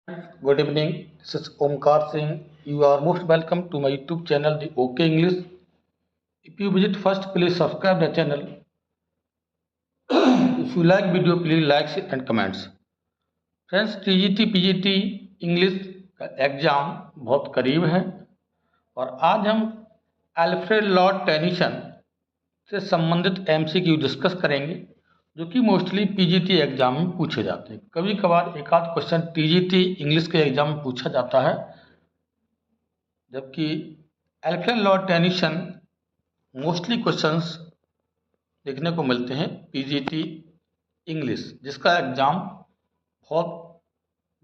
Good evening. This is Omkar Singh. You are most welcome to my YouTube channel, The OK English. If you visit first, please subscribe the channel. If you like video, please like and comments. Friends, TGT PGT English का exam बहुत करीब है और आज हम Alfred Lord Tennyson से संबंधित MCQ discuss करेंगे, जो कि मोस्टली पीजीटी एग्जाम में पूछे जाते हैं। कभी कभार एक आध क्वेश्चन टीजीटी इंग्लिश के एग्जाम में पूछा जाता है, जबकि Alfred Lord Tennyson mostly questions देखने को मिलते हैं पीजीटी इंग्लिश, जिसका एग्जाम बहुत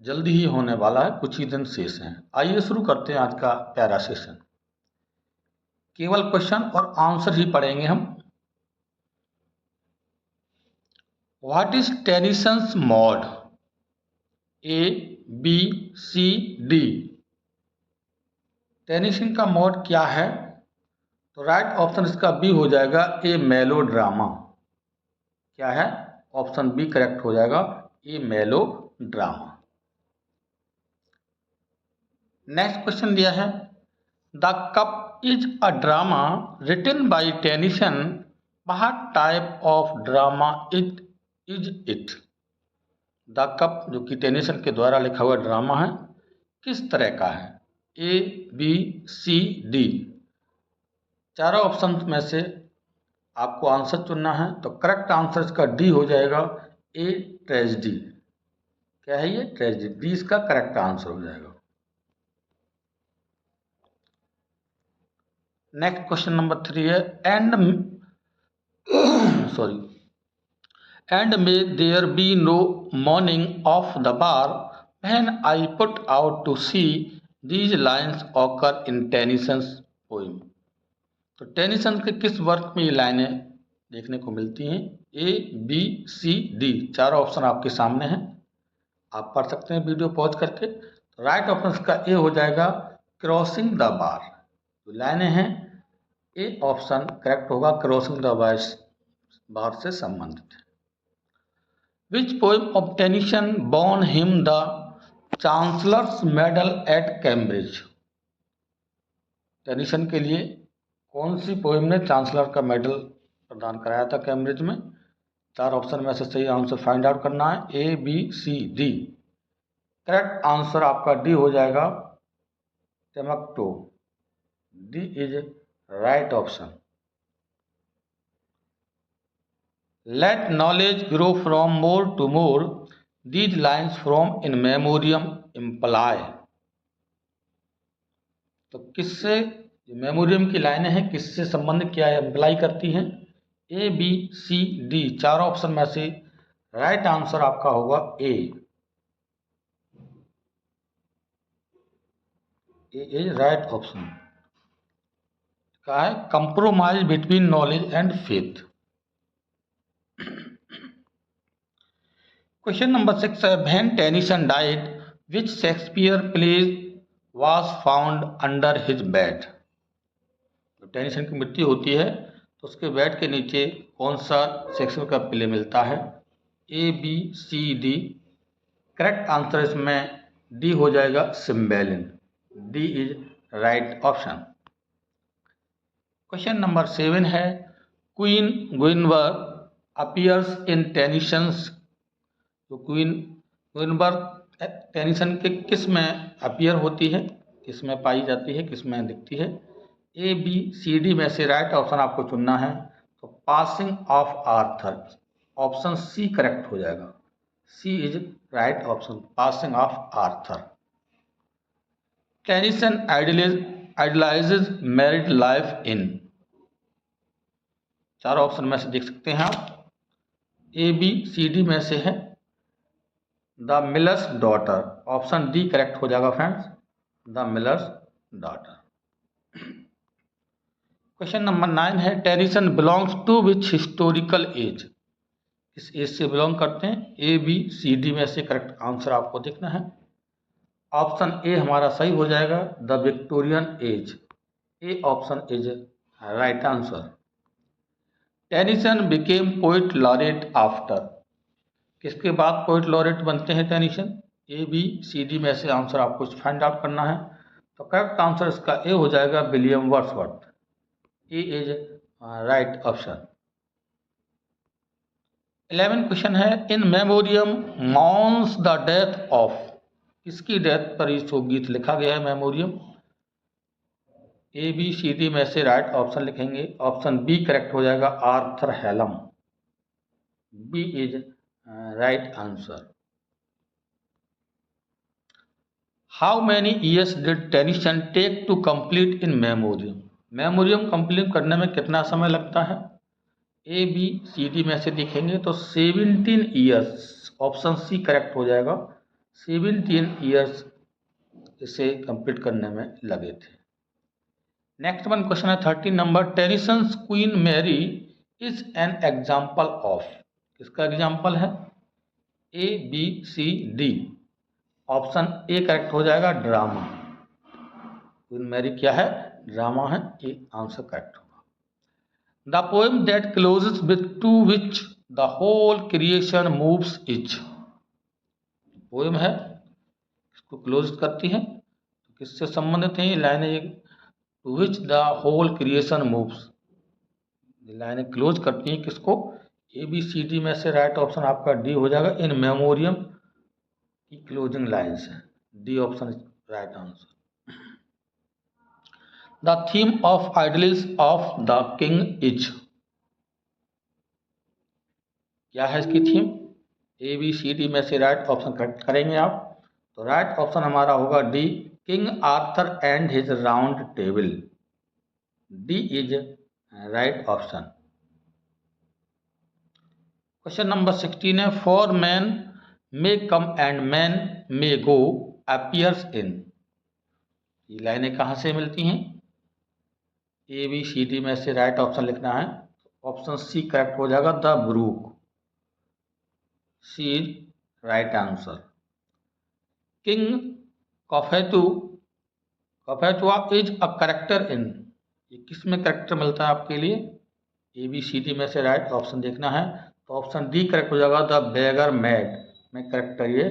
जल्दी ही होने वाला है, कुछ ही दिन शेष हैं। आइए शुरू करते हैं आज का प्यारा सेशन। केवल क्वेश्चन और आंसर ही पढ़ेंगे हम। What is Tennyson's mode? A, B, C, D. Tennyson का मॉड क्या है? तो राइट ऑप्शन इसका बी हो जाएगा, ए मेलो ड्रामा। क्या है? ऑप्शन बी करेक्ट हो जाएगा, ए मेलो ड्रामा। नेक्स्ट क्वेश्चन दिया है, the cup is a drama written by Tennyson. What type of drama it is it? The cup जो कि टेनिसन के द्वारा लिखा हुआ ड्रामा है, किस तरह का है? A, B, C, D. चारों ऑप्शन में से आपको आंसर चुनना है, तो करेक्ट आंसर इसका डी हो जाएगा, ए ट्रेजेडी। क्या है ये? ट्रेजेडी। डी इसका करेक्ट आंसर हो जाएगा। नेक्स्ट क्वेश्चन नंबर 3 है, and may there be no morning of the bar when I put out to sea these lines occur in Tennyson's poem. तो टेनिसन के किस वर्क में ये लाइनें देखने को मिलती हैं? A, B, C, D. चारों ऑप्शन आपके सामने हैं, आप पढ़ सकते हैं वीडियो पॉज करके। तो राइट ऑप्शन का ए हो जाएगा, क्रॉसिंग द बार। जो लाइनें हैं, ए ऑप्शन करेक्ट होगा, क्रॉसिंग द बार से संबंधित है। Which poem of Tennyson born him the chancellor's medal at Cambridge? Tennyson के लिए कौन सी पोएम ने चांसलर का मेडल प्रदान कराया था कैम्ब्रिज में? चार ऑप्शन में से सही आंसर फाइंड आउट करना है, A, B, C, D. Correct answer आपका डी हो जाएगा, टेमक्टो। D is right option. Let knowledge grow from more to more these lines from In Memoriam imply. तो किससे मेमोरियम की लाइनें हैं, किससे संबंध क्या है, इम्प्लाई करती हैं? A, B, C, D. चारों ऑप्शन में से राइट आंसर आपका होगा A. A is right option. क्या है? Compromise between knowledge and faith. Question number 6 है, when Tennyson died which Shakespeare plays was found under his bed? तो टेनिसन की मृत्यु होती है तो उसके बेड के नीचे कौन सा शेक्सपियर का प्ले मिलता है? A, B, C, D. Correct answer इसमें डी हो जाएगा, Cymbeline. D is right option. Question number 7 है, Queen Guinevere appears in Tennyson's. तो क्वीन गुइनवर टेनिसन के किस में अपीयर होती है, किस में पाई जाती है, किस में दिखती है? ए, बी, सी, डी में से राइट ऑप्शन आपको चुनना है, तो passing of Arthur. Option C correct हो जाएगा, C is right option, passing of Arthur. Tennyson idealizes married life in. चार ऑप्शन में से देख सकते हैं आप, ए, बी, सी, डी में से है the miller's daughter. Option D correct हो जाएगा friends, the miller's daughter. Question number 9 है, Tennyson belongs to which historical age? किस एज से बिलोंग करते हैं? ए, बी, सी, डी में से करेक्ट आंसर आपको देखना है। ऑप्शन ए हमारा सही हो जाएगा, the Victorian age. A option is right answer. Tennyson became poet laureate after. किसके बाद पोइट लॉरेट बनते हैं Tennyson? A B C D में से आंसर आपको फाइंड आउट करना है। तो करेक्ट आंसर इसका ए हो जाएगा, William Wordsworth. A is right option. 11 question है, In Memoriam mourns the death of, किसकी डेथ पर ये शोक गीत लिखा गया है Memoriam? A B C D में से राइट ऑप्शन लिखेंगे। ऑप्शन बी करेक्ट हो जाएगा, Arthur Hallam. B is right answer. How many years did Tennyson take to complete In Memoriam? Memoriam complete करने में कितना समय लगता है? ए बी सी डी में से देखेंगे तो 17 ईयर्स, ऑप्शन सी करेक्ट हो जाएगा। 17 ईयर्स इसे कंप्लीट करने में लगे थे। नेक्स्ट वन क्वेश्चन है 13 number, Tennyson's Queen Mary is an example of, किसका एग्जाम्पल है? A B C D. Option A correct हो जाएगा, ड्रामा। क्वीन मैरी क्या है? ड्रामा है। ए आंसर करेक्ट होगा। The poem that closes with to which the whole creation moves is, poem है इसको क्लोज करती है, तो किससे संबंधित है ये लाइनें? To which the whole creation moves, ये लाइनें क्लोज करती हैं किसको? ए बी सी डी में से राइट ऑप्शन आपका डी हो जाएगा। इन मेमोरियम की क्लोजिंग लाइन्स है। D option is right answer. The theme of idylls of the king is, क्या है इसकी theme? A B C D में से राइट ऑप्शन करेक्ट करेंगे आप, तो राइट ऑप्शन हमारा होगा D, king Arthur and his round table. D is right option. Question number 16 है, for man may come and man may go appears in, ये लाइनें कहाँ से मिलती हैं? ए बी सी डी में से राइट ऑप्शन लिखना है। ऑप्शन सी करेक्ट हो जाएगा, the Brook. C is right answer. King Cophetua is a character in, ये किस में करेक्टर मिलता है आपके लिए? ए बी सी डी में से राइट ऑप्शन देखना है, तो ऑप्शन डी करेक्ट हो जाएगा, द बेगर मैड में करेक्टर ये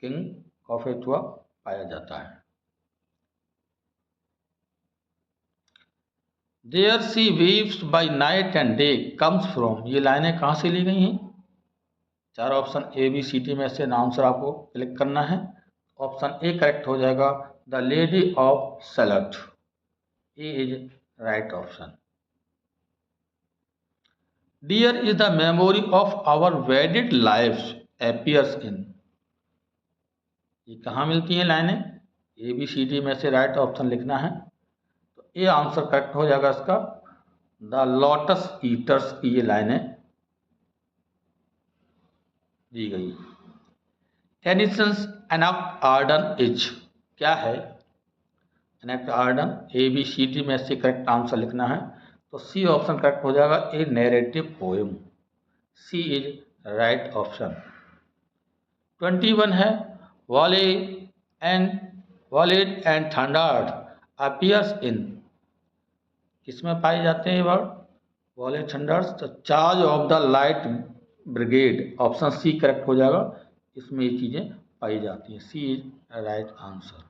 किंग कॉफेतुआ पाया जाता है। There sea weaves by night and day comes from, ये लाइनें कहाँ से ली गई हैं? चार option A B C D में से आंसर आपको क्लिक करना है। ऑप्शन ए करेक्ट हो जाएगा, the Lady of Shalott. A is right option. Dear is the memory of our wedded life appears in, ये कहाँ मिलती हैं लाइनें? ए बी सी डी में से राइट ऑप्शन लिखना है, तो ए आंसर करेक्ट हो जाएगा इसका, द लोटस ईटर्स की ये लाइनें दी गई। टेनिसन्स एनेक्ट आर्डन इज, क्या है एनेक्ट Arden? A B C D में से करेक्ट आंसर लिखना है, तो सी ऑप्शन करेक्ट हो जाएगा, a narrative poem. C is right option. 21 है, volleyed and thundered appears in, किसमें पाए जाते हैं ये वर्ड? वॉलेट थंडर्स, तो charge of the light brigade. Option C correct हो जाएगा, इसमें ये चीज़ें पाई जाती हैं। C is right answer.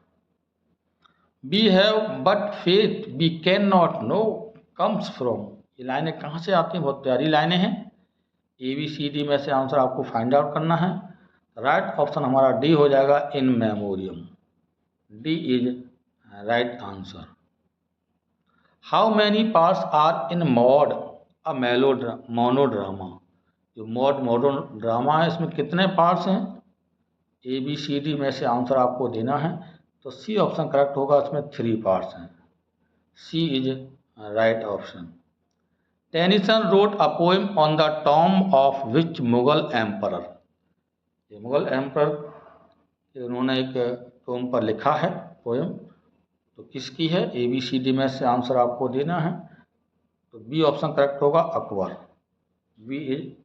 We have but faith we cannot know comes from, ये लाइनें कहाँ से आती हैं? बहुत प्यारी लाइनें हैं। ए बी सी डी में से आंसर आपको फाइंड आउट करना है। राइट ऑप्शन हमारा डी हो जाएगा, इन Memoriam. D is right answer. How many parts are in Maud a monodrama, जो मॉडर्न ड्रामा है इसमें कितने पार्ट्स हैं? ए बी सी डी में से आंसर आपको देना है, तो सी ऑप्शन करेक्ट होगा, इसमें 3 पार्ट्स हैं। C is right option. Tennyson wrote a poem on the tomb of which Mughal emperor, ये मुगल एम्परर उन्होंने एक टॉम्ब पर लिखा है पोएम, तो किसकी है? ए बी सी डी में से आंसर आपको देना है, तो बी ऑप्शन करेक्ट होगा, अकबर। बी इज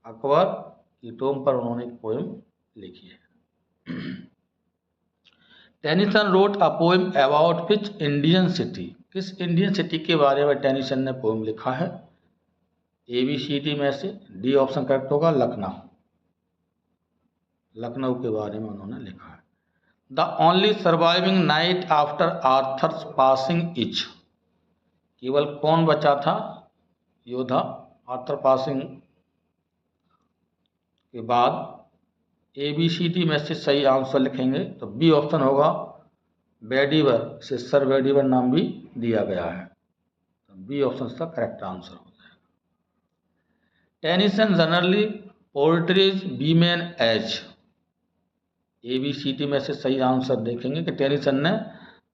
अकबर की टॉम्ब पर उन्होंने एक पोएम लिखी है। Tennyson wrote a poem about which Indian city, किस इंडियन सिटी के बारे में टेनिसन ने पोएम लिखा है? ए बी सी डी में से डी ऑप्शन करेक्ट होगा, लखनऊ। लखनऊ के बारे में उन्होंने लिखा है। The only surviving knight after Arthur's passing is, केवल कौन बचा था योद्धा आर्थर पासिंग के बाद? ABCD में से सही आंसर लिखेंगे तो बी ऑप्शन होगा बेडीवर, से सर बेडीवर नाम भी दिया गया है, तो बी ऑप्शन का करेक्ट आंसर हो जाएगा। Tennyson generally portrays women as, ABCD में से सही आंसर देखेंगे कि टेनिसन ने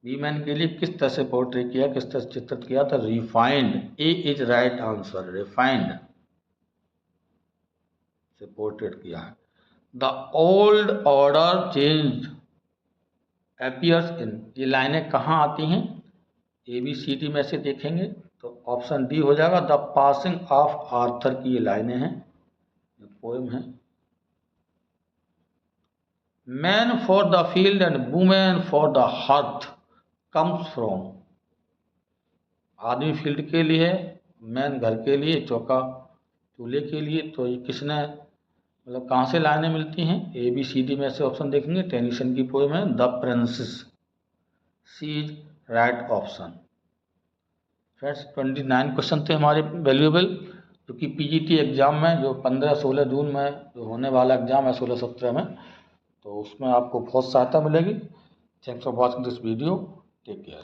वीमेन के लिए किस तरह से पोर्ट्रे किया, किस तरह से चित्रित किया था? Refined, A is right answer, refined से पोर्ट्रेट किया है। The old order change appears in, ये लाइनें कहाँ आती हैं? ABCD में से देखेंगे तो ऑप्शन डी हो जाएगा, द पासिंग ऑफ आर्थर की ये लाइनें हैं, पोएम है। Man for the field and women for the hearth comes from, आदमी फील्ड के लिए है, मैन घर के लिए, चौका चूल्हे के लिए, तो ये किसने मतलब कहाँ से लाइनें मिलती हैं? ABCD में से ऑप्शन देखेंगे, टेनिसन की पोएम है the princess, C is right option. Friends 29 question थे हमारे वैल्यूएबल, जो कि PGT एग्जाम में जो 15-16 जून में जो होने वाला एग्जाम है 16-17 में, तो उसमें आपको बहुत सहायता मिलेगी। Thanks for watching this video, take care.